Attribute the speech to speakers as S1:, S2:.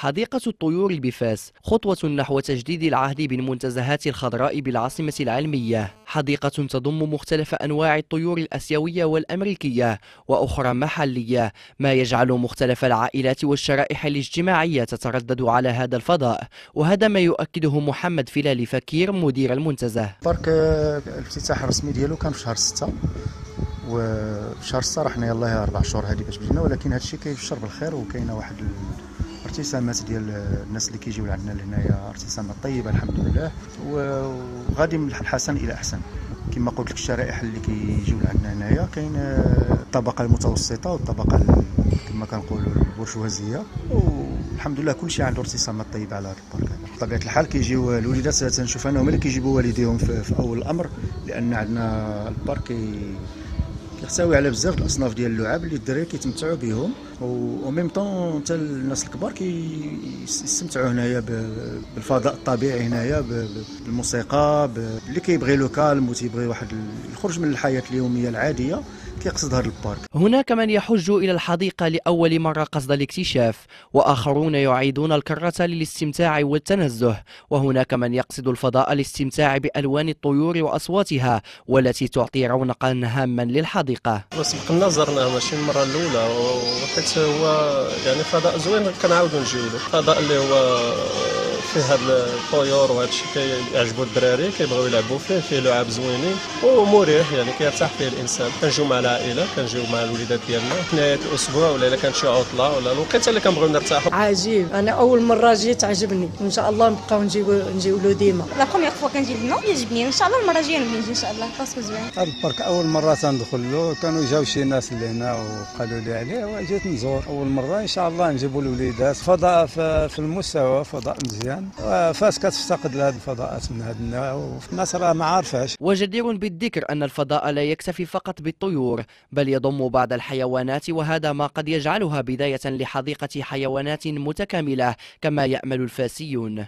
S1: حديقة الطيور بفاس خطوة نحو تجديد العهد بالمنتزهات الخضراء بالعاصمة العلمية. حديقة تضم مختلف أنواع الطيور الآسيوية والأمريكية وأخرى محلية، ما يجعل مختلف العائلات والشرائح الاجتماعية تتردد على هذا الفضاء، وهذا ما يؤكده محمد فلالي فكير مدير المنتزه.
S2: البارك الافتتاح الرسمي ديالو كان في شهر 6، وفي شهر 6 راه حنا يلاه 4 شهور هذه باش بدينا، ولكن هذا الشيء كيبشر بالخير، وكاينه واحد الارتسامات ديال الناس اللي كيجيو لعندنا لهنايا ارتسامات طيبه الحمد لله، وغادي من الحسن الى احسن. كما قلت لك الشرائح اللي كيجيو لعندنا هنايا كاين الطبقه المتوسطه والطبقه كما كنقولوا البرجوازيه، والحمد لله كل شيء عنده ارتسامات طيبه على هذا البارك. بطبيعه الحال كيجيو الوليدات تنشوف انا هما اللي كيجيبوا والديهم في اول الامر، لان عندنا البارك كيحتوي على بزاف الاصناف ديال اللعاب اللي الدراري كيتمتعوا بهم، وميم طون حتى الناس الكبار كيستمتعوا هنايا بالفضاء الطبيعي هنايا، بالموسيقى، اللي كيبغي لو كالم وتيبغي واحد يخرج من الحياه اليوميه العاديه كيقصد هذا البارك.
S1: هناك من يحج إلى الحديقة لأول مرة قصد الاكتشاف، وآخرون يعيدون الكرة للاستمتاع والتنزه، وهناك من يقصد الفضاء للاستمتاع بألوان الطيور وأصواتها والتي تعطي رونقا هاما للحديقة.
S3: سبقنا زرناه ماشي المرة الأولى، وحيت هو يعني فضاء زوين كنعاودو نجيو له. فضاء اللي هو فيه هاد الطيور وهذا الشيء كيعجبو الدراري كيبغيو يلعبوا فيه لعاب زوينين ومريح، يعني كيرتاح فيه الانسان. كنجيو مع العائله، كنجيو مع الوليدات ديالنا في نهايه الاسبوع، ولا الا كانت شي عطله ولا الوقيته اللي كنبغيو نرتاحوا.
S4: عجيب، انا اول مره جيت عجبني، وان شاء الله نبقاو نجيو له ديما.
S5: لا بروميير فوا كنجي لهنا يعجبني، ان شاء الله المره الجايه نجي ان شاء الله، باسكو زوين.
S6: هذا البارك اول مره تندخل له، كانوا جاو شي ناس اللي هنا وقالوا لي عليه وجيت نزور اول مره. ان شاء الله نجيبوا الوليدات. فضاء في المستوى، فضاء مزيان، فاس كتفتقد لهذه الفضاءات من هذا النوع، والناس راه ما عارفاش.
S1: وجدير بالذكر أن الفضاء لا يكتفي فقط بالطيور، بل يضم بعض الحيوانات، وهذا ما قد يجعلها بداية لحديقة حيوانات متكاملة كما يأمل الفاسيون.